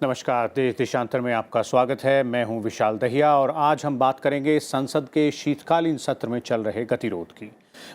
नमस्कार, देश देशांतर में आपका स्वागत है। मैं हूं विशाल दहिया और आज हम बात करेंगे संसद के शीतकालीन सत्र में चल रहे गतिरोध की।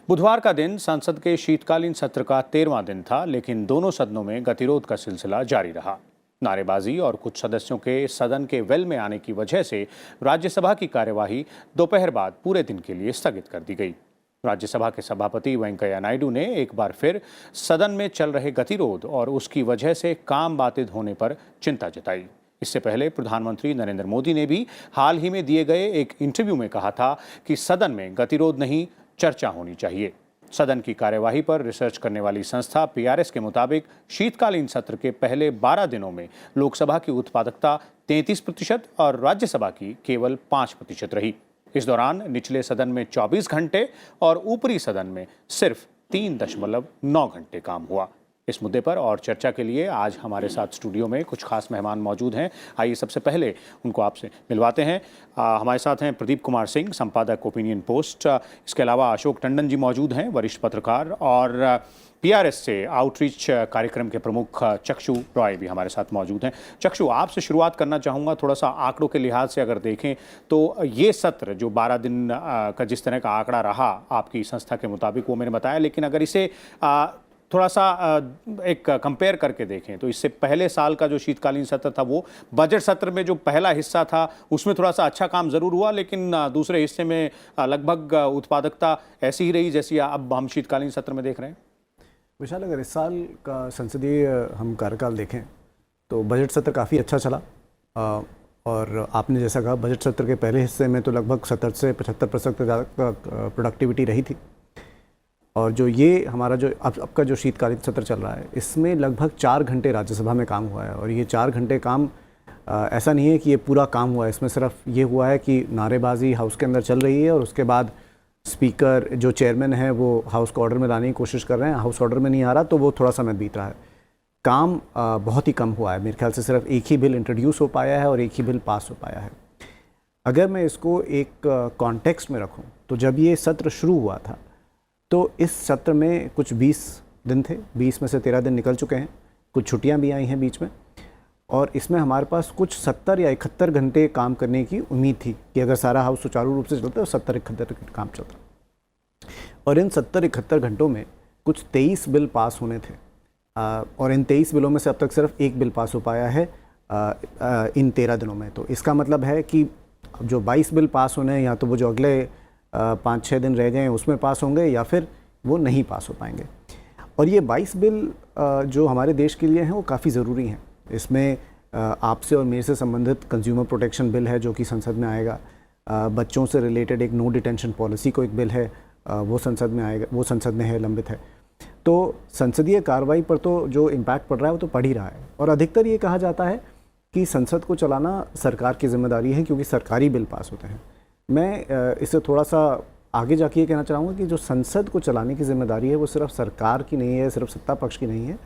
बुधवार का दिन संसद के शीतकालीन सत्र का 13वां दिन था, लेकिन दोनों सदनों में गतिरोध का सिलसिला जारी रहा। नारेबाजी और कुछ सदस्यों के सदन के वेल में आने की वजह से राज्यसभा की कार्यवाही दोपहर बाद पूरे दिन के लिए स्थगित कर दी गई। राज्यसभा के सभापति वेंकैया नायडू ने एक बार फिर सदन में चल रहे गतिरोध और उसकी वजह से काम बाधित होने पर चिंता जताई। इससे पहले प्रधानमंत्री नरेंद्र मोदी ने भी हाल ही में दिए गए एक इंटरव्यू में कहा था कि सदन में गतिरोध नहीं, चर्चा होनी चाहिए। सदन की कार्यवाही पर रिसर्च करने वाली संस्था PRS के मुताबिक शीतकालीन सत्र के पहले 12 दिनों में लोकसभा की उत्पादकता 33% और राज्यसभा की केवल 5% रही। इस दौरान निचले सदन में 24 घंटे और ऊपरी सदन में सिर्फ 3.9 घंटे काम हुआ। इस मुद्दे पर और चर्चा के लिए आज हमारे साथ स्टूडियो में कुछ खास मेहमान मौजूद हैं। आइए सबसे पहले उनको आपसे मिलवाते हैं। हमारे साथ हैं प्रदीप कुमार सिंह, संपादक ओपिनियन पोस्ट। इसके अलावा अशोक टंडन जी मौजूद हैं, वरिष्ठ पत्रकार, और PRS से आउटरीच कार्यक्रम के प्रमुख चक्षु रॉय भी हमारे साथ मौजूद हैं। चक्षु, आपसे शुरुआत करना चाहूँगा। थोड़ा सा आंकड़ों के लिहाज से अगर देखें तो ये सत्र जो 12 दिन का जिस तरह का आंकड़ा रहा आपकी संस्था के मुताबिक, वो मैंने बताया, लेकिन अगर इसे थोड़ा सा एक कंपेयर करके देखें तो इससे पहले साल का जो शीतकालीन सत्र था, वो बजट सत्र में जो पहला हिस्सा था उसमें थोड़ा सा अच्छा काम ज़रूर हुआ, लेकिन दूसरे हिस्से में लगभग उत्पादकता ऐसी ही रही जैसी अब हम शीतकालीन सत्र में देख रहे हैं। विशाल, अगर इस साल का संसदीय हम कार्यकाल देखें तो बजट सत्र काफ़ी अच्छा चला, और आपने जैसा कहा बजट सत्र के पहले हिस्से में तो लगभग 70 से 75% ज़्यादा प्रोडक्टिविटी रही थी। और जो ये हमारा जो अब का जो शीतकालीन सत्र चल रहा है, इसमें लगभग 4 घंटे राज्यसभा में काम हुआ है। और ये 4 घंटे काम ऐसा नहीं है कि ये पूरा काम हुआ है, इसमें सिर्फ ये हुआ है कि नारेबाजी हाउस के अंदर चल रही है और उसके बाद स्पीकर जो चेयरमैन है वो हाउस को ऑर्डर में लाने की कोशिश कर रहे हैं। हाउस ऑर्डर में नहीं आ रहा तो वो थोड़ा समय बीत रहा है। काम बहुत ही कम हुआ है। मेरे ख्याल से सिर्फ एक ही बिल इंट्रोड्यूस हो पाया है और एक ही बिल पास हो पाया है। अगर मैं इसको एक कॉन्टेक्स्ट में रखूं तो जब ये सत्र शुरू हुआ था तो इस सत्र में कुछ 20 दिन थे, 20 में से 13 दिन निकल चुके हैं, कुछ छुट्टियां भी आई हैं बीच में, और इसमें हमारे पास कुछ 70 या 71 घंटे काम करने की उम्मीद थी कि अगर सारा हाउस सुचारू रूप से चलता है तो 70-71 काम चलता। और इन 70-71 घंटों में कुछ 23 बिल पास होने थे, और इन 23 बिलों में से अब तक सिर्फ एक बिल पास हो पाया है इन 13 दिनों में। तो इसका मतलब है कि जो 22 बिल पास होने हैं, या तो वो जो अगले 5-6 दिन रह गए हैं उसमें पास होंगे या फिर वो नहीं पास हो पाएंगे। और ये 22 बिल जो हमारे देश के लिए हैं वो काफ़ी ज़रूरी हैं। इसमें आपसे और मेरे से संबंधित कंज्यूमर प्रोटेक्शन बिल है जो कि संसद में आएगा। बच्चों से रिलेटेड एक नो डिटेंशन पॉलिसी को एक बिल है, वो संसद में आएगा, वो संसद में है, लंबित है। तो संसदीय कार्रवाई पर तो जो इम्पैक्ट पड़ रहा है वो तो पड़ ही रहा है। और अधिकतर ये कहा जाता है कि संसद को चलाना सरकार की जिम्मेदारी है क्योंकि सरकारी बिल पास होते हैं। मैं इससे थोड़ा सा आगे जाके ये कहना चाहूँगा कि जो संसद को चलाने की जिम्मेदारी है वो सिर्फ सरकार की नहीं है, सिर्फ सत्ता पक्ष की नहीं है,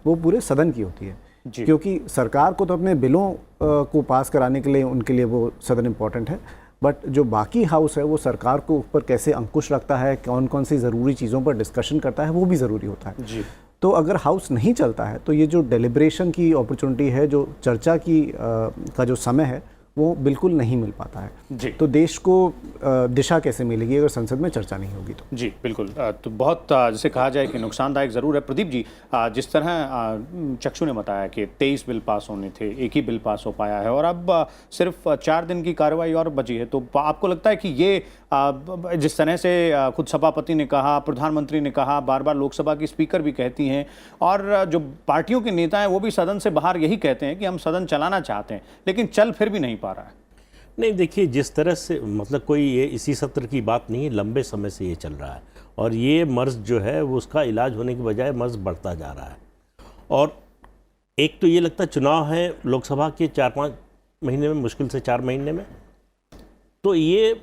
वो पूरे सदन की होती है। क्योंकि सरकार को तो अपने बिलों को पास कराने के लिए उनके लिए वो सदन इम्पॉर्टेंट है, बट जो बाकी हाउस है वो सरकार को ऊपर कैसे अंकुश रखता है, कौन कौन सी ज़रूरी चीज़ों पर डिस्कशन करता है, वो भी ज़रूरी होता है जी। तो अगर हाउस नहीं चलता है तो ये जो डेलिब्रेशन की अपॉर्चुनिटी है, जो चर्चा की का जो समय है, वो बिल्कुल नहीं मिल पाता है जी। तो देश को दिशा कैसे मिलेगी अगर संसद में चर्चा नहीं होगी तो? जी बिल्कुल। तो बहुत जैसे कहा जाए कि नुकसानदायक ज़रूर है। प्रदीप जी, जिस तरह चक्षु ने बताया कि 23 बिल पास होने थे, एक ही बिल पास हो पाया है और अब सिर्फ 4 दिन की कार्रवाई और बची है, तो आपको लगता है कि ये जिस तरह से खुद सभापति ने कहा, प्रधानमंत्री ने कहा, बार बार लोकसभा की स्पीकर भी कहती हैं और जो पार्टियों के नेता हैं वो भी सदन से बाहर यही कहते हैं कि हम सदन चलाना चाहते हैं, लेकिन चल फिर भी नहीं पा रहा है? नहीं, देखिए, जिस तरह से मतलब कोई ये इसी सत्र की बात नहीं है, लंबे समय से ये चल रहा है और ये मर्ज जो है वो उसका इलाज होने के बजाय मर्ज बढ़ता जा रहा है। और एक तो ये लगता है चुनाव है लोकसभा के 4-5 महीने में, मुश्किल से 4 महीने में, तो ये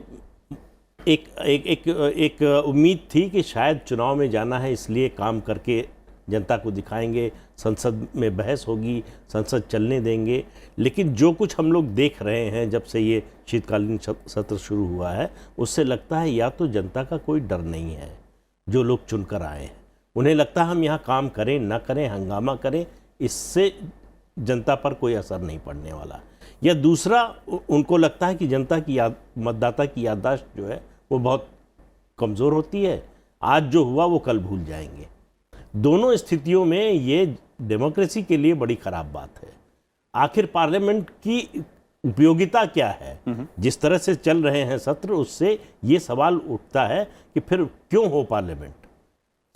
एक उम्मीद थी कि शायद चुनाव में जाना है इसलिए काम करके जनता को दिखाएंगे, संसद में बहस होगी, संसद चलने देंगे। लेकिन जो कुछ हम लोग देख रहे हैं जब से ये शीतकालीन सत्र शुरू हुआ है, उससे लगता है या तो जनता का कोई डर नहीं है, जो लोग चुनकर आए हैं, उन्हें लगता है हम यहाँ काम करें ना करें, हंगामा करें, इससे जनता पर कोई असर नहीं पड़ने वाला। या दूसरा, उनको लगता है कि जनता की मतदाता की याददाश्त जो है वो बहुत कमज़ोर होती है, आज जो हुआ वो कल भूल जाएंगे। दोनों स्थितियों में ये डेमोक्रेसी के लिए बड़ी ख़राब बात है। आखिर पार्लियामेंट की उपयोगिता क्या है? जिस तरह से चल रहे हैं सत्र, उससे ये सवाल उठता है कि फिर क्यों हो पार्लियामेंट?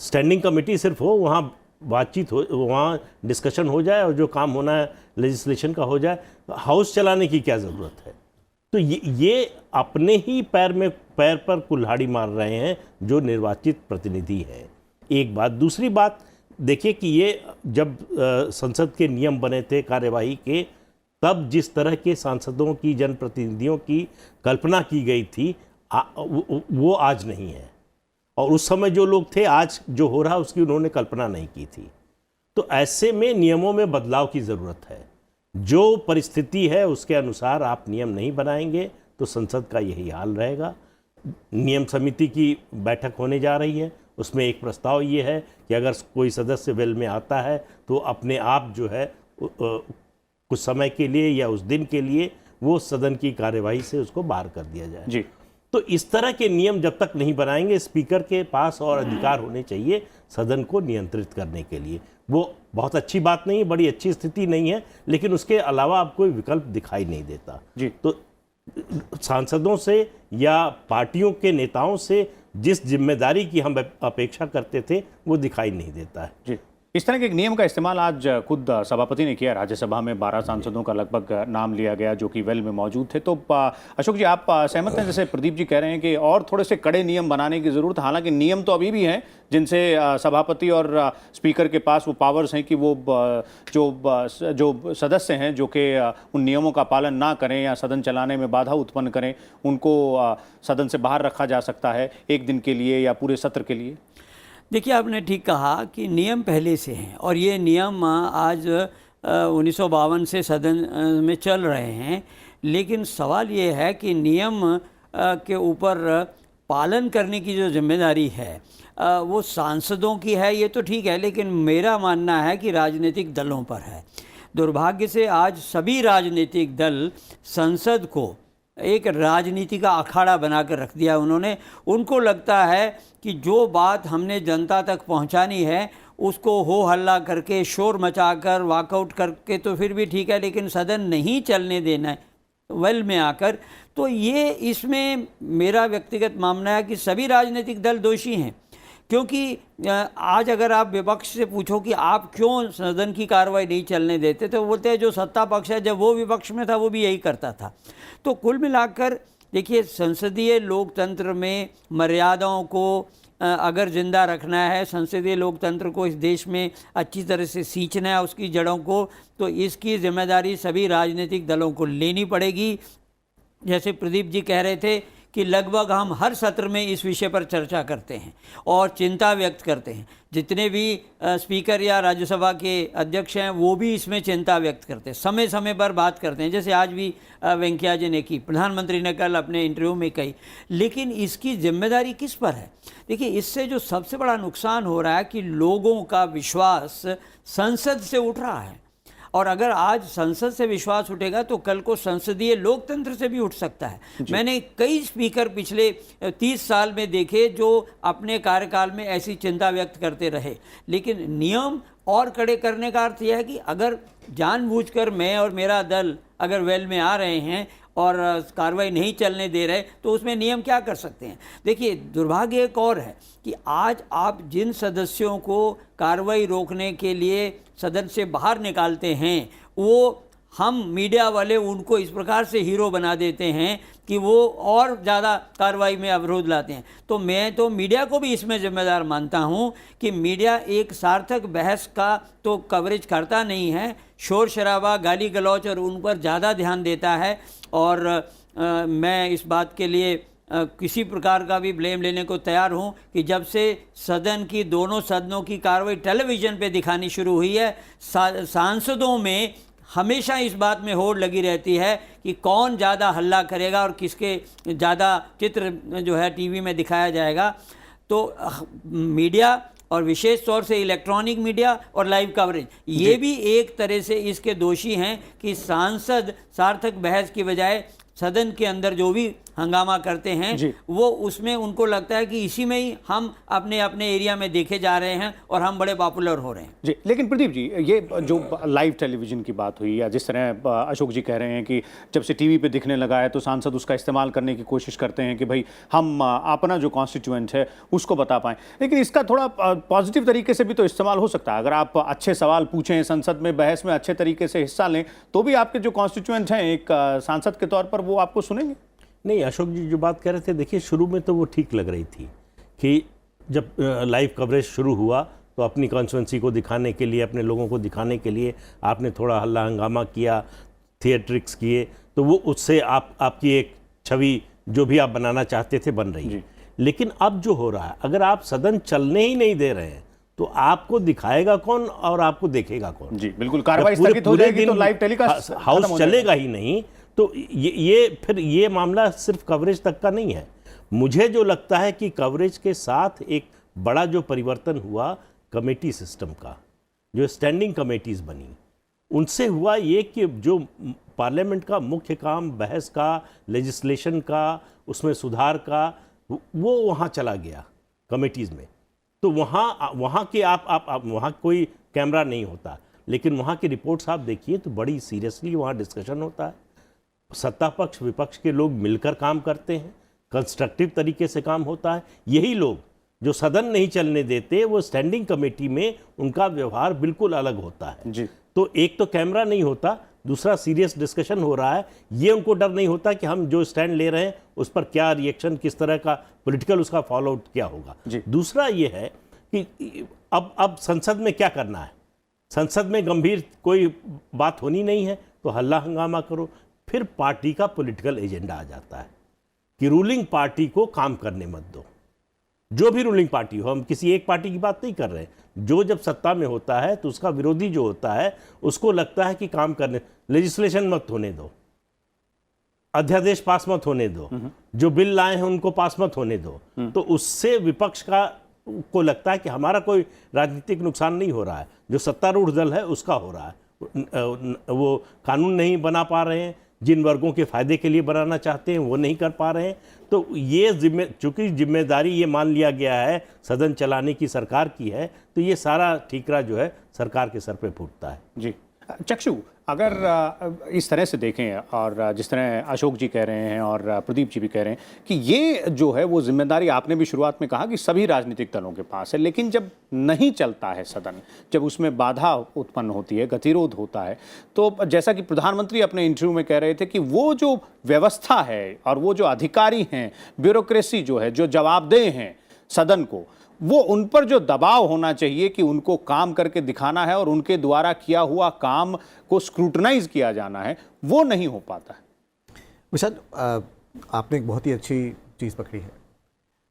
स्टैंडिंग कमेटी सिर्फ हो, वहाँ बातचीत हो, वहाँ डिस्कशन हो जाए और जो काम होना है लेजिस्लेशन का हो जाए। हाउस चलाने की क्या ज़रूरत है? तो ये अपने ही पैर पर कुल्हाड़ी मार रहे हैं जो निर्वाचित प्रतिनिधि हैं। एक बात। दूसरी बात, देखिए कि ये जब संसद के नियम बने थे कार्यवाही के, तब जिस तरह के सांसदों की, जनप्रतिनिधियों की कल्पना की गई थी वो आज नहीं है। और उस समय जो लोग थे, आज जो हो रहा उसकी उन्होंने कल्पना नहीं की थी। तो ऐसे में नियमों में बदलाव की ज़रूरत है। जो परिस्थिति है उसके अनुसार आप नियम नहीं बनाएंगे तो संसद का यही हाल रहेगा। नियम समिति की बैठक होने जा रही है, उसमें एक प्रस्ताव ये है कि अगर कोई सदस्य वेल में आता है तो अपने आप जो है कुछ समय के लिए या उस दिन के लिए वो सदन की कार्यवाही से उसको बाहर कर दिया जाए जी। तो इस तरह के नियम जब तक नहीं बनाएंगे, स्पीकर के पास और अधिकार होने चाहिए सदन को नियंत्रित करने के लिए। वो बहुत अच्छी बात नहीं है, बड़ी अच्छी स्थिति नहीं है, लेकिन उसके अलावा अब कोई विकल्प दिखाई नहीं देता जी। तो सांसदों से या पार्टियों के नेताओं से जिस जिम्मेदारी की हम अपेक्षा करते थे वो दिखाई नहीं देता है। जी, इस तरह के एक नियम का इस्तेमाल आज खुद सभापति ने किया। राज्यसभा में 12 सांसदों का लगभग नाम लिया गया जो कि वेल में मौजूद थे। तो अशोक जी, आप सहमत हैं जैसे प्रदीप जी कह रहे हैं कि और थोड़े से कड़े नियम बनाने की ज़रूरत? हालांकि नियम तो अभी भी हैं जिनसे सभापति और स्पीकर के पास वो पावर्स हैं कि वो जो सदस्य हैं जो कि उन नियमों का पालन ना करें या सदन चलाने में बाधा उत्पन्न करें, उनको सदन से बाहर रखा जा सकता है एक दिन के लिए या पूरे सत्र के लिए। देखिए, आपने ठीक कहा कि नियम पहले से हैं और ये नियम आज 1952 से सदन में चल रहे हैं। लेकिन सवाल ये है कि नियम के ऊपर पालन करने की जो जिम्मेदारी है वो सांसदों की है, ये तो ठीक है, लेकिन मेरा मानना है कि राजनीतिक दलों पर है। दुर्भाग्य से आज सभी राजनीतिक दल संसद को एक राजनीति का अखाड़ा बनाकर रख दिया उन्होंने। उनको लगता है कि जो बात हमने जनता तक पहुंचानी है उसको हो हल्ला करके, शोर मचाकर, वॉकआउट करके तो फिर भी ठीक है, लेकिन सदन नहीं चलने देना है वेल में आकर। तो ये इसमें मेरा व्यक्तिगत मानना है कि सभी राजनीतिक दल दोषी हैं। क्योंकि आज अगर आप विपक्ष से पूछो कि आप क्यों सदन की कार्रवाई नहीं चलने देते, तो बोलते हैं जो सत्ता पक्ष है, जब वो विपक्ष में था वो भी यही करता था। तो कुल मिलाकर देखिए, संसदीय लोकतंत्र में मर्यादाओं को अगर ज़िंदा रखना है, संसदीय लोकतंत्र को इस देश में अच्छी तरह से सींचना है उसकी जड़ों को, तो इसकी जिम्मेदारी सभी राजनीतिक दलों को लेनी पड़ेगी। जैसे प्रदीप जी कह रहे थे कि लगभग हम हर सत्र में इस विषय पर चर्चा करते हैं और चिंता व्यक्त करते हैं। जितने भी स्पीकर या राज्यसभा के अध्यक्ष हैं वो भी इसमें चिंता व्यक्त करते हैं, समय समय पर बात करते हैं, जैसे आज भी वेंकैया जी ने की, प्रधानमंत्री ने कल अपने इंटरव्यू में कही। लेकिन इसकी जिम्मेदारी किस पर है? देखिए, इससे जो सबसे बड़ा नुकसान हो रहा है कि लोगों का विश्वास संसद से उठ रहा है, और अगर आज संसद से विश्वास उठेगा तो कल को संसदीय लोकतंत्र से भी उठ सकता है। मैंने कई स्पीकर पिछले 30 साल में देखे जो अपने कार्यकाल में ऐसी चिंता व्यक्त करते रहे। लेकिन नियम और कड़े करने का अर्थ यह है कि अगर जानबूझकर मैं और मेरा दल अगर वेल में आ रहे हैं और कार्रवाई नहीं चलने दे रहे, तो उसमें नियम क्या कर सकते हैं? देखिए, दुर्भाग्य एक और है कि आज आप जिन सदस्यों को कार्रवाई रोकने के लिए सदन से बाहर निकालते हैं, वो हम मीडिया वाले उनको इस प्रकार से हीरो बना देते हैं कि वो और ज़्यादा कार्रवाई में अवरोध लाते हैं। तो मैं तो मीडिया को भी इसमें जिम्मेदार मानता हूं कि मीडिया एक सार्थक बहस का तो कवरेज करता नहीं है, शोर शराबा, गाली गलौच और उन पर ज़्यादा ध्यान देता है। और मैं इस बात के लिए किसी प्रकार का भी ब्लेम लेने को तैयार हूं कि जब से सदन की दोनों सदनों की कार्रवाई टेलीविज़न पे दिखानी शुरू हुई है, सांसदों में हमेशा इस बात में होड़ लगी रहती है कि कौन ज़्यादा हल्ला करेगा और किसके ज़्यादा चित्र जो है टीवी में दिखाया जाएगा। तो मीडिया और विशेष तौर से इलेक्ट्रॉनिक मीडिया और लाइव कवरेज, ये भी एक तरह से इसके दोषी हैं कि सांसद सार्थक बहस की बजाय सदन के अंदर जो भी हंगामा करते हैं वो उसमें उनको लगता है कि इसी में ही हम अपने अपने एरिया में देखे जा रहे हैं और हम बड़े पॉपुलर हो रहे हैं। जी, लेकिन प्रदीप जी, ये जो लाइव टेलीविज़न की बात हुई या जिस तरह अशोक जी कह रहे हैं कि जब से टीवी पे दिखने लगा है तो सांसद उसका इस्तेमाल करने की कोशिश करते हैं कि भाई हम अपना जो कॉन्स्टिट्यूएंट है उसको बता पाएँ, लेकिन इसका थोड़ा पॉजिटिव तरीके से भी तो इस्तेमाल हो सकता है। अगर आप अच्छे सवाल पूछें, संसद में बहस में अच्छे तरीके से हिस्सा लें, तो भी आपके जो कॉन्स्टिट्यूएंट हैं एक सांसद के तौर पर वो आपको सुनेंगे। नहीं, अशोक जी जो बात कह रहे थे, देखिए शुरू में तो वो ठीक लग रही थी कि जब लाइव कवरेज शुरू हुआ तो अपनी कॉन्स्टिट्यूंसी को दिखाने के लिए, अपने लोगों को दिखाने के लिए आपने थोड़ा हल्ला हंगामा किया, थिएट्रिक्स किए, तो वो उससे आपकी एक छवि जो भी आप बनाना चाहते थे बन रही है। लेकिन अब जो हो रहा है, अगर आप सदन चलने ही नहीं दे रहे हैं तो आपको दिखाएगा कौन और आपको देखेगा कौन? जी बिल्कुल, कार्रवाई स्थगित हो जाएगी तो लाइव टेलीकास्ट हाउस चलेगा ही नहीं। तो ये मामला सिर्फ कवरेज तक का नहीं है। मुझे जो लगता है कि कवरेज के साथ एक बड़ा जो परिवर्तन हुआ कमेटी सिस्टम का, जो स्टैंडिंग कमेटीज बनी, उनसे हुआ ये कि जो पार्लियामेंट का मुख्य काम बहस का, लेजिस्लेशन का, उसमें सुधार का, वो वहाँ चला गया कमेटीज में। तो वहाँ के आप वहाँ कोई कैमरा नहीं होता, लेकिन वहाँ की रिपोर्ट्स आप देखिए तो बड़ी सीरियसली वहाँ डिस्कशन होता है। सत्ता पक्ष विपक्ष के लोग मिलकर काम करते हैं, कंस्ट्रक्टिव तरीके से काम होता है। यही लोग जो सदन नहीं चलने देते, वो स्टैंडिंग कमेटी में उनका व्यवहार बिल्कुल अलग होता है जी। तो एक तो कैमरा नहीं होता, दूसरा सीरियस डिस्कशन हो रहा है, ये उनको डर नहीं होता कि हम जो स्टैंड ले रहे हैं उस पर क्या रिएक्शन, किस तरह का पॉलिटिकल उसका फॉलो आउट क्या होगा। दूसरा ये है कि अब संसद में क्या करना है, संसद में गंभीर कोई बात होनी नहीं है तो हल्ला हंगामा करो। फिर पार्टी का पॉलिटिकल एजेंडा आ जाता है कि रूलिंग पार्टी को काम करने मत दो। जो भी रूलिंग पार्टी हो, हम किसी एक पार्टी की बात नहीं कर रहे, जो जब सत्ता में होता है तो उसका विरोधी जो होता है उसको लगता है कि काम करने, लेजिस्लेशन मत होने दो, अध्यादेश पास मत होने दो, जो बिल लाए हैं उनको पास मत होने दो। तो उससे विपक्ष को लगता है कि हमारा कोई राजनीतिक नुकसान नहीं हो रहा है, जो सत्तारूढ़ दल है उसका हो रहा है। वो कानून नहीं बना पा रहे हैं, जिन वर्गों के फायदे के लिए बनाना चाहते हैं वो नहीं कर पा रहे हैं। तो ये चूंकि जिम्मेदारी ये मान लिया गया है सदन चलाने की सरकार की है, तो ये सारा ठीकरा जो है सरकार के सर पे फूटता है। जी चक्षु, अगर इस तरह से देखें और जिस तरह अशोक जी कह रहे हैं और प्रदीप जी भी कह रहे हैं कि ये जो है वो जिम्मेदारी, आपने भी शुरुआत में कहा कि सभी राजनीतिक दलों के पास है, लेकिन जब नहीं चलता है सदन, जब उसमें बाधा उत्पन्न होती है, गतिरोध होता है, तो जैसा कि प्रधानमंत्री अपने इंटरव्यू में कह रहे थे कि वो जो व्यवस्था है और वो जो अधिकारी हैं, ब्यूरोक्रेसी जो है, जो जवाबदेह हैं सदन को, वो उन पर जो दबाव होना चाहिए कि उनको काम करके दिखाना है और उनके द्वारा किया हुआ काम को स्क्रूटनाइज किया जाना है, वो नहीं हो पाता है। विशाल, आपने एक बहुत ही अच्छी चीज़ पकड़ी है।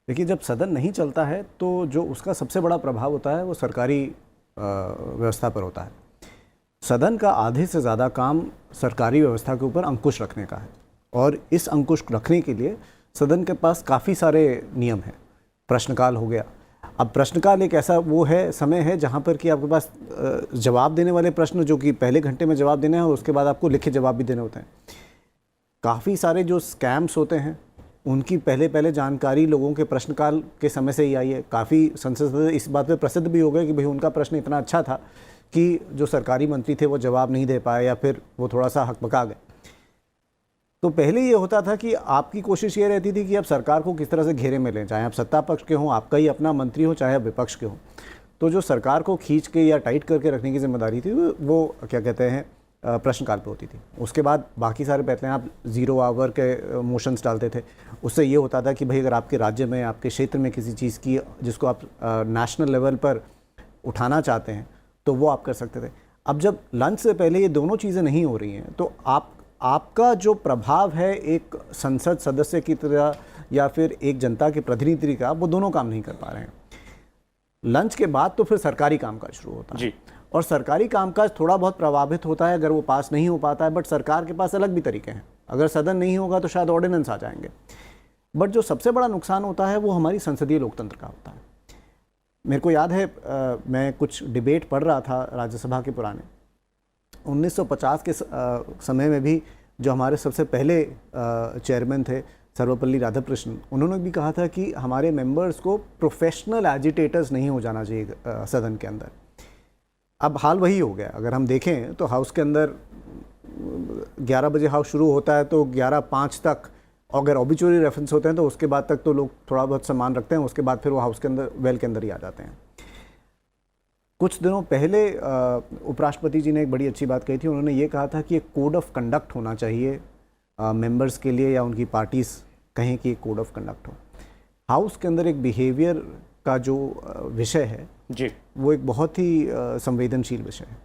देखिए, जब सदन नहीं चलता है तो जो उसका सबसे बड़ा प्रभाव होता है वो सरकारी व्यवस्था पर होता है। सदन का आधे से ज़्यादा काम सरकारी व्यवस्था के ऊपर अंकुश रखने का है, और इस अंकुश रखने के लिए सदन के पास काफ़ी सारे नियम हैं। प्रश्नकाल हो गया। अब प्रश्नकाल एक ऐसा वो है, समय है जहाँ पर कि आपके पास जवाब देने वाले प्रश्न जो कि पहले घंटे में जवाब देने हैं और उसके बाद आपको लिखित जवाब भी देने होते हैं। काफ़ी सारे जो स्कैम्स होते हैं उनकी पहले जानकारी लोगों के प्रश्नकाल के समय से ही आई है। काफ़ी संसद इस बात पे प्रसिद्ध भी हो गए कि भाई उनका प्रश्न इतना अच्छा था कि जो सरकारी मंत्री थे वो जवाब नहीं दे पाए या फिर वो थोड़ा सा हकबका गए। तो पहले ये होता था कि आपकी कोशिश ये रहती थी कि आप सरकार को किस तरह से घेरे में लें, चाहे आप सत्ता पक्ष के हों, आपका ही अपना मंत्री हो, चाहे आप विपक्ष के हों। तो जो सरकार को खींच के या टाइट करके रखने की जिम्मेदारी थी वो क्या कहते हैं प्रश्नकाल पे होती थी। उसके बाद बाकी सारे पहले आप 0 आवर के मोशंस डालते थे। उससे ये होता था कि भाई अगर आपके राज्य में, आपके क्षेत्र में किसी चीज़ की जिसको आप नेशनल लेवल पर उठाना चाहते हैं तो वो आप कर सकते थे। अब जब लंच से पहले ये दोनों चीज़ें नहीं हो रही हैं तो आपका जो प्रभाव है एक संसद सदस्य की तरह या फिर एक जनता के प्रतिनिधि का, वो दोनों काम नहीं कर पा रहे हैं। लंच के बाद तो फिर सरकारी कामकाज शुरू होता है जी। और सरकारी कामकाज थोड़ा बहुत प्रभावित होता है अगर वो पास नहीं हो पाता है, बट सरकार के पास अलग भी तरीके हैं। अगर सदन नहीं होगा तो शायद ऑर्डिनेंस आ जाएंगे। बट जो सबसे बड़ा नुकसान होता है वो हमारी संसदीय लोकतंत्र का होता है। मेरे को याद है मैं कुछ डिबेट पढ़ रहा था राज्यसभा के पुराने 1950 के समय में भी जो हमारे सबसे पहले चेयरमैन थे सर्वपल्ली राधाकृष्णन, उन्होंने भी कहा था कि हमारे मेंबर्स को प्रोफेशनल एजिटेटर्स नहीं हो जाना चाहिए सदन के अंदर। अब हाल वही हो गया। अगर हम देखें तो हाउस के अंदर 11 बजे हाउस शुरू होता है तो 11:05 तक, अगर ऑबिचुअरी रेफरेंस होते हैं तो उसके बाद तक तो लोग थोड़ा बहुत सम्मान रखते हैं, उसके बाद फिर वो हाउस के अंदर वेल के अंदर ही आ जाते हैं। कुछ दिनों पहले उपराष्ट्रपति जी ने एक बड़ी अच्छी बात कही थी। उन्होंने ये कहा था कि एक कोड ऑफ कंडक्ट होना चाहिए मेंबर्स के लिए, या उनकी पार्टीज कहें कि एक कोड ऑफ कंडक्ट हो। हाउस के अंदर एक बिहेवियर का जो विषय है जी, वो एक बहुत ही संवेदनशील विषय है।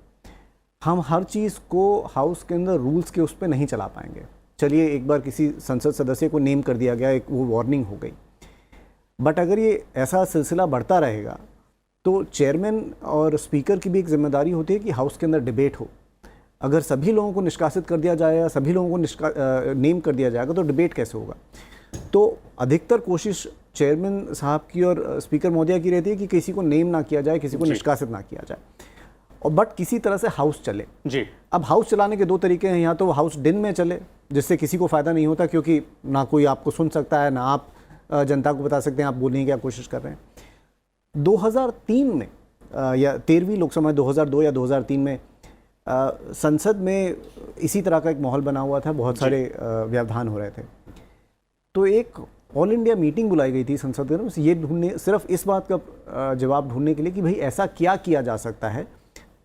हम हर चीज़ को हाउस के अंदर रूल्स के उस पर नहीं चला पाएंगे। चलिए, एक बार किसी संसद सदस्य को नेम कर दिया गया, एक वो वार्निंग हो गई, बट अगर ये ऐसा सिलसिला बढ़ता रहेगा तो चेयरमैन और स्पीकर की भी एक जिम्मेदारी होती है कि हाउस के अंदर डिबेट हो। अगर सभी लोगों को निष्कासित कर दिया जाए या सभी लोगों को नेम कर दिया जाएगा तो डिबेट कैसे होगा। तो अधिकतर कोशिश चेयरमैन साहब की और स्पीकर महोदया की रहती है कि किसी को नेम ना किया जाए, किसी को निष्कासित ना किया जाए, और बट किसी तरह से हाउस चले जी। अब हाउस चलाने के दो तरीके हैं। या तो हाउस दिन में चले, जिससे किसी को फ़ायदा नहीं होता, क्योंकि ना कोई आपको सुन सकता है, ना आप जनता को बता सकते हैं आप बोलने की क्या कोशिश कर रहे हैं। 2003 में या 13वीं लोकसभा 2002 या 2003 में संसद में इसी तरह का एक माहौल बना हुआ था, बहुत सारे व्यवधान हो रहे थे। तो एक ऑल इंडिया मीटिंग बुलाई गई थी संसद में, ये ढूंढने, सिर्फ इस बात का जवाब ढूंढने के लिए कि भाई ऐसा क्या किया जा सकता है,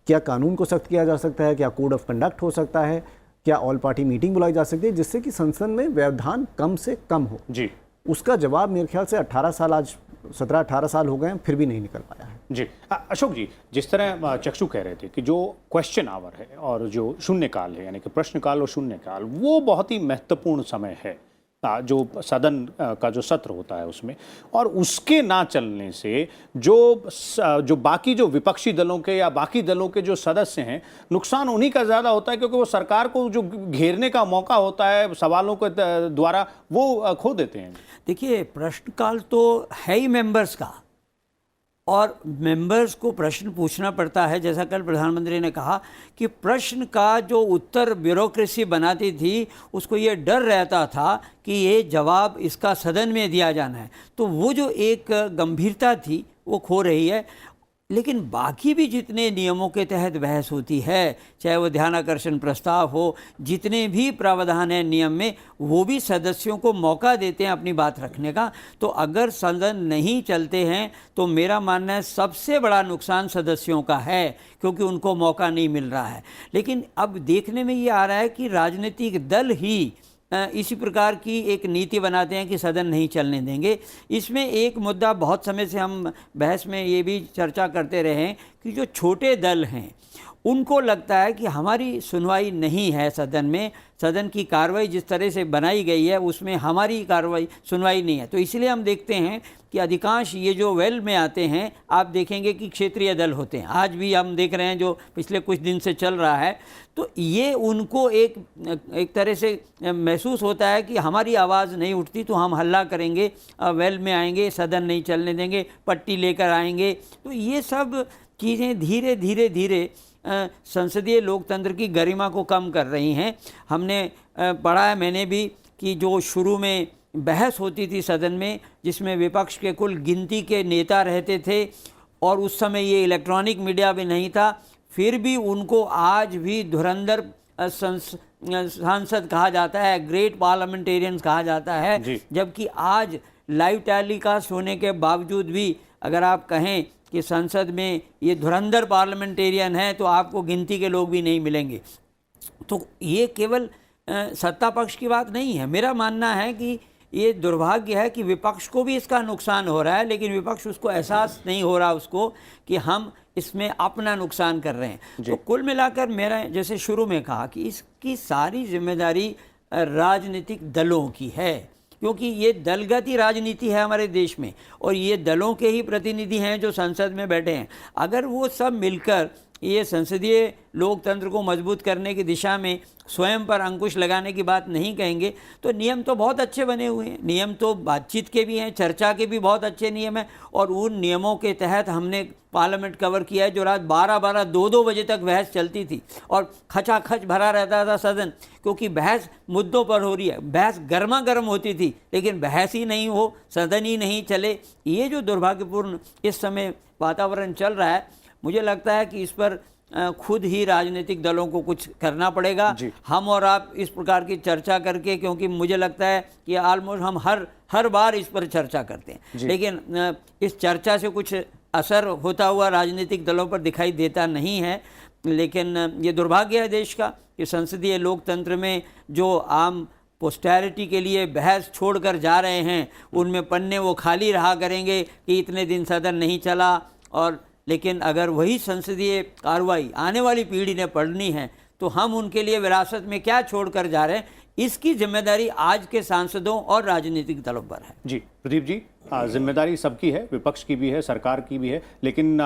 क्या कानून को सख्त किया जा सकता है, क्या कोड ऑफ कंडक्ट हो सकता है, क्या ऑल पार्टी मीटिंग बुलाई जा सकती है जिससे कि संसद में व्यवधान कम से कम हो जी। उसका जवाब मेरे ख्याल से 18 साल, आज 17-18 साल हो गए हैं, फिर भी नहीं निकल पाया है। जी अशोक जी, जिस तरह चक्षु कह रहे थे कि जो क्वेश्चन आवर है और जो शून्यकाल है, यानी कि प्रश्नकाल और शून्यकाल, वो बहुत ही महत्वपूर्ण समय है जो सदन का जो सत्र होता है उसमें, और उसके ना चलने से जो बाकी जो विपक्षी दलों के या बाकी दलों के जो सदस्य हैं, नुकसान उन्हीं का ज़्यादा होता है, क्योंकि वो सरकार को जो घेरने का मौका होता है सवालों के द्वारा, वो खो देते हैं। देखिए, प्रश्नकाल तो है ही मेंबर्स का, और मेंबर्स को प्रश्न पूछना पड़ता है। जैसा कल प्रधानमंत्री ने कहा कि प्रश्न का जो उत्तर ब्यूरोक्रेसी बनाती थी, उसको ये डर रहता था कि ये जवाब इसका सदन में दिया जाना है, तो वो जो एक गंभीरता थी वो खो रही है। लेकिन बाकी भी जितने नियमों के तहत बहस होती है, चाहे वो ध्यानाकर्षण प्रस्ताव हो, जितने भी प्रावधान हैं नियम में, वो भी सदस्यों को मौका देते हैं अपनी बात रखने का। तो अगर सदन नहीं चलते हैं तो मेरा मानना है सबसे बड़ा नुकसान सदस्यों का है, क्योंकि उनको मौका नहीं मिल रहा है। लेकिन अब देखने में ये आ रहा है कि राजनीतिक दल ही इसी प्रकार की एक नीति बनाते हैं कि सदन नहीं चलने देंगे। इसमें एक मुद्दा बहुत समय से हम बहस में ये भी चर्चा करते रहे हैं कि जो छोटे दल हैं उनको लगता है कि हमारी सुनवाई नहीं है सदन में, सदन की कार्रवाई जिस तरह से बनाई गई है उसमें हमारी कार्रवाई सुनवाई नहीं है। तो इसलिए हम देखते हैं कि अधिकांश ये जो वेल में आते हैं, आप देखेंगे कि क्षेत्रीय दल होते हैं। आज भी हम देख रहे हैं जो पिछले कुछ दिन से चल रहा है, तो ये उनको एक तरह से महसूस होता है कि हमारी आवाज़ नहीं उठती तो हम हल्ला करेंगे, वेल में आएंगे, सदन नहीं चलने देंगे, पट्टी लेकर आएंगे। तो ये सब चीज़ें धीरे धीरे धीरे संसदीय लोकतंत्र की गरिमा को कम कर रही हैं। हमने पढ़ा है, मैंने भी, कि जो शुरू में बहस होती थी सदन में, जिसमें विपक्ष के कुल गिनती के नेता रहते थे, और उस समय ये इलेक्ट्रॉनिक मीडिया भी नहीं था, फिर भी उनको आज भी धुरंधर सांसद कहा जाता है, ग्रेट पार्लियामेंटेरियंस कहा जाता है। जबकि आज लाइव टेलीकास्ट होने के बावजूद भी अगर आप कहें कि संसद में ये धुरंधर पार्लियामेंटेरियन है, तो आपको गिनती के लोग भी नहीं मिलेंगे। तो ये केवल सत्ता पक्ष की बात नहीं है। मेरा मानना है कि ये दुर्भाग्य है कि विपक्ष को भी इसका नुकसान हो रहा है, लेकिन विपक्ष उसको एहसास नहीं हो रहा उसको कि हम इसमें अपना नुकसान कर रहे हैं। तो कुल मिलाकर मेरा, जैसे शुरू में कहा, कि इसकी सारी जिम्मेदारी राजनीतिक दलों की है, क्योंकि ये दलगत ही राजनीति है हमारे देश में, और ये दलों के ही प्रतिनिधि हैं जो संसद में बैठे हैं। अगर वो सब मिलकर ये संसदीय लोकतंत्र को मजबूत करने की दिशा में स्वयं पर अंकुश लगाने की बात नहीं कहेंगे तो नियम तो बहुत अच्छे बने हुए हैं। नियम तो बातचीत के भी हैं, चर्चा के भी बहुत अच्छे नियम हैं, और उन नियमों के तहत हमने पार्लियामेंट कवर किया है जो रात 12-12, 2-2 बजे तक बहस चलती थी और खचाखच भरा रहता था सदन, क्योंकि बहस मुद्दों पर हो रही है। बहस गर्मा गर्म होती थी लेकिन बहस ही नहीं हो, सदन ही नहीं चले। ये जो दुर्भाग्यपूर्ण इस समय वातावरण चल रहा है, मुझे लगता है कि इस पर खुद ही राजनीतिक दलों को कुछ करना पड़ेगा। हम और आप इस प्रकार की चर्चा करके, क्योंकि मुझे लगता है कि ऑलमोस्ट हम हर बार इस पर चर्चा करते हैं, लेकिन इस चर्चा से कुछ असर होता हुआ राजनीतिक दलों पर दिखाई देता नहीं है। लेकिन ये दुर्भाग्य है देश का कि संसदीय लोकतंत्र में जो आम पोस्टैरिटी के लिए बहस छोड़कर जा रहे हैं, उनमें पन्ने वो खाली रहा करेंगे कि इतने दिन सदन नहीं चला। और लेकिन अगर वही संसदीय कार्रवाई आने वाली पीढ़ी ने पढ़नी है तो हम उनके लिए विरासत में क्या छोड़कर जा रहे हैं, इसकी जिम्मेदारी आज के सांसदों और राजनीतिक दलों पर है। जी प्रदीप जी, जिम्मेदारी सबकी है, विपक्ष की भी है, सरकार की भी है, लेकिन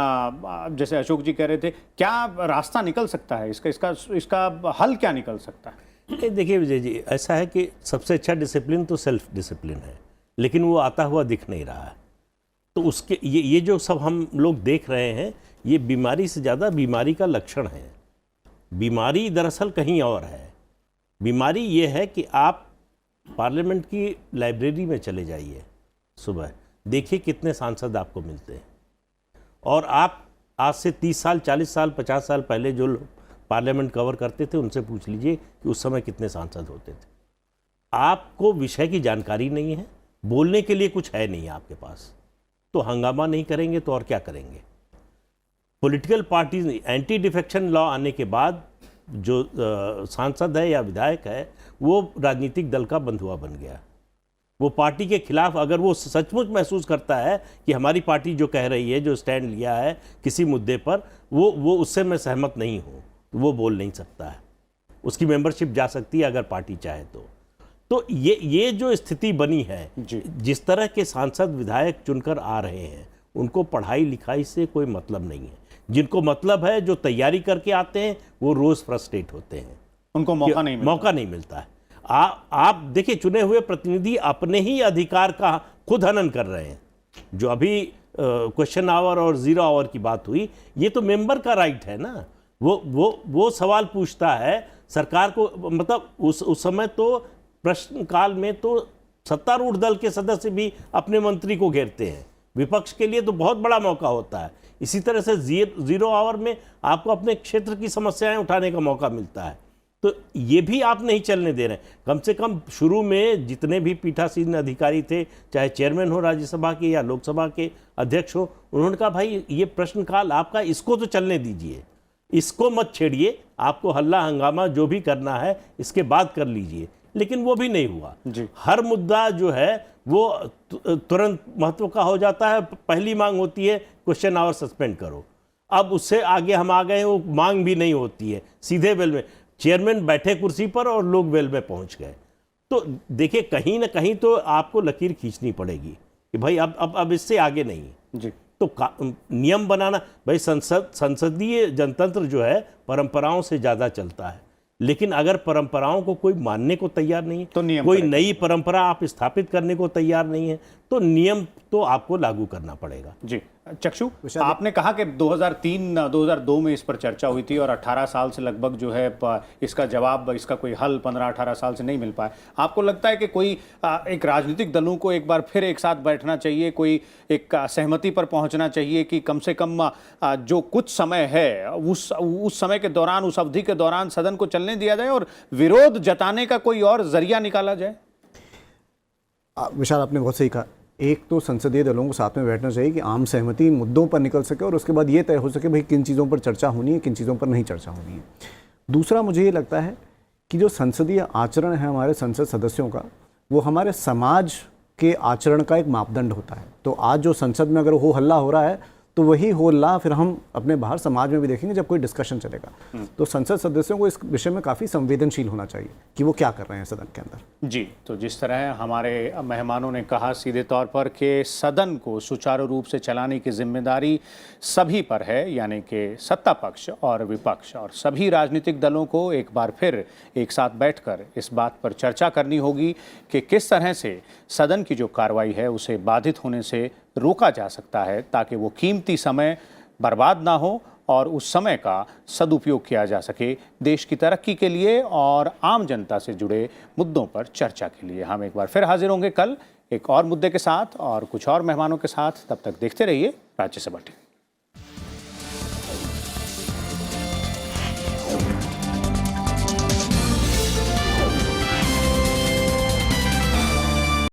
जैसे अशोक जी कह रहे थे, क्या रास्ता निकल सकता है इसका हल क्या निकल सकता है? देखिए विजय जी, ऐसा है कि सबसे अच्छा डिसिप्लिन तो सेल्फ डिसिप्लिन है, लेकिन वो आता हुआ दिख नहीं रहा है। तो उसके ये जो सब हम लोग देख रहे हैं, ये बीमारी से ज़्यादा बीमारी का लक्षण है। बीमारी दरअसल कहीं और है। बीमारी ये है कि आप पार्लियामेंट की लाइब्रेरी में चले जाइए सुबह, देखिए कितने सांसद आपको मिलते हैं, और आप आज से 30 साल, 40 साल, 50 साल पहले जो लोग पार्लियामेंट कवर करते थे उनसे पूछ लीजिए कि उस समय कितने सांसद होते थे। आपको विषय की जानकारी नहीं है, बोलने के लिए कुछ है नहीं आपके पास, तो हंगामा नहीं करेंगे तो और क्या करेंगे। Political parties, anti defection law आने के बाद जो सांसद है या विधायक है वो राजनीतिक दल का बंधुआ बन गया। वो पार्टी के खिलाफ, अगर वो सचमुच महसूस करता है कि हमारी पार्टी जो कह रही है, जो स्टैंड लिया है किसी मुद्दे पर, वो उससे मैं सहमत नहीं हूँ, तो वो बोल नहीं सकता है। उसकी मेंबरशिप जा सकती है अगर पार्टी चाहे तो ये जो स्थिति बनी है, जिस तरह के सांसद विधायक चुनकर आ रहे हैं, उनको पढ़ाई लिखाई से कोई मतलब नहीं है। जिनको मतलब है, जो तैयारी करके आते हैं, वो रोज फ्रस्ट्रेट होते हैं, उनको मौका नहीं मिलता है। आप देखिए, चुने हुए प्रतिनिधि अपने ही अधिकार का खुद हनन कर रहे हैं। जो अभी क्वेश्चन आवर और जीरो आवर की बात हुई, ये तो मेंबर का राइट है ना। वो सवाल पूछता है सरकार को, मतलब उस समय तो प्रश्नकाल में तो सत्तारूढ़ दल के सदस्य भी अपने मंत्री को घेरते हैं। विपक्ष के लिए तो बहुत बड़ा मौका होता है। इसी तरह से जीरो आवर में आपको अपने क्षेत्र की समस्याएं उठाने का मौका मिलता है। तो ये भी आप नहीं चलने दे रहे हैं। कम से कम शुरू में जितने भी पीठासीन अधिकारी थे, चाहे चेयरमैन हो राज्यसभा के या लोकसभा के अध्यक्ष हो, उन्होंने कहा भाई ये प्रश्नकाल आपका, इसको तो चलने दीजिए, इसको मत छेड़िए, आपको हल्ला हंगामा जो भी करना है इसके बाद कर लीजिए। लेकिन वो भी नहीं हुआ। हर मुद्दा जो है वो तुरंत महत्व का हो जाता है। पहली मांग होती है क्वेश्चन आवर सस्पेंड करो। अब उससे आगे हम आ गए, वो मांग भी नहीं होती है, सीधे बेल में चेयरमैन बैठे कुर्सी पर और लोग बेल में पहुंच गए। तो देखिए, कहीं ना कहीं तो आपको लकीर खींचनी पड़ेगी कि भाई अब इससे आगे नहीं जी। तो नियम बनाना, भाई संसदीय जनतंत्र जो है परंपराओं से ज़्यादा चलता है। लेकिन अगर परंपराओं को कोई मानने को तैयार नहीं है, तो कोई नई परंपरा आप स्थापित करने को तैयार नहीं है, तो नियम तो आपको लागू करना पड़ेगा। जी चक्षु, आपने कहा कि 2003-2002 में इस पर चर्चा हुई थी और 18 साल से लगभग जो है इसका जवाब, इसका कोई हल 15-18 साल से नहीं मिल पाया। आपको लगता है कि कोई एक राजनीतिक दलों को एक बार फिर एक साथ बैठना चाहिए, कोई एक सहमति पर पहुंचना चाहिए कि कम से कम जो कुछ समय है उस समय के दौरान, उस अवधि के दौरान सदन को चलने दिया जाए और विरोध जताने का कोई और जरिया निकाला जाए? विशाल, आपने बहुत सही कहा। एक तो संसदीय दलों को साथ में बैठना चाहिए कि आम सहमति मुद्दों पर निकल सके और उसके बाद ये तय हो सके भाई किन चीज़ों पर चर्चा होनी है, किन चीज़ों पर नहीं चर्चा होनी है। दूसरा, मुझे ये लगता है कि जो संसदीय आचरण है हमारे संसद सदस्यों का, वो हमारे समाज के आचरण का एक मापदंड होता है। तो आज जो संसद में अगर हो हल्ला हो रहा है तो वही होला फिर हम अपने बाहर समाज में भी देखेंगे जब कोई डिस्कशन चलेगा। तो संसद सदस्यों को इस विषय में काफ़ी संवेदनशील होना चाहिए कि वो क्या कर रहे हैं सदन के अंदर। जी, तो जिस तरह हमारे मेहमानों ने कहा सीधे तौर पर कि सदन को सुचारू रूप से चलाने की जिम्मेदारी सभी पर है, यानी कि सत्ता पक्ष और विपक्ष, और सभी राजनीतिक दलों को एक बार फिर एक साथ बैठकर इस बात पर चर्चा करनी होगी कि किस तरह से सदन की जो कार्रवाई है उसे बाधित होने से रोका जा सकता है, ताकि वो कीमती समय बर्बाद ना हो और उस समय का सदुपयोग किया जा सके देश की तरक्की के लिए और आम जनता से जुड़े मुद्दों पर चर्चा के लिए। हम एक बार फिर हाजिर होंगे कल एक और मुद्दे के साथ और कुछ और मेहमानों के साथ। तब तक देखते रहिए राज्यसभा टीवी।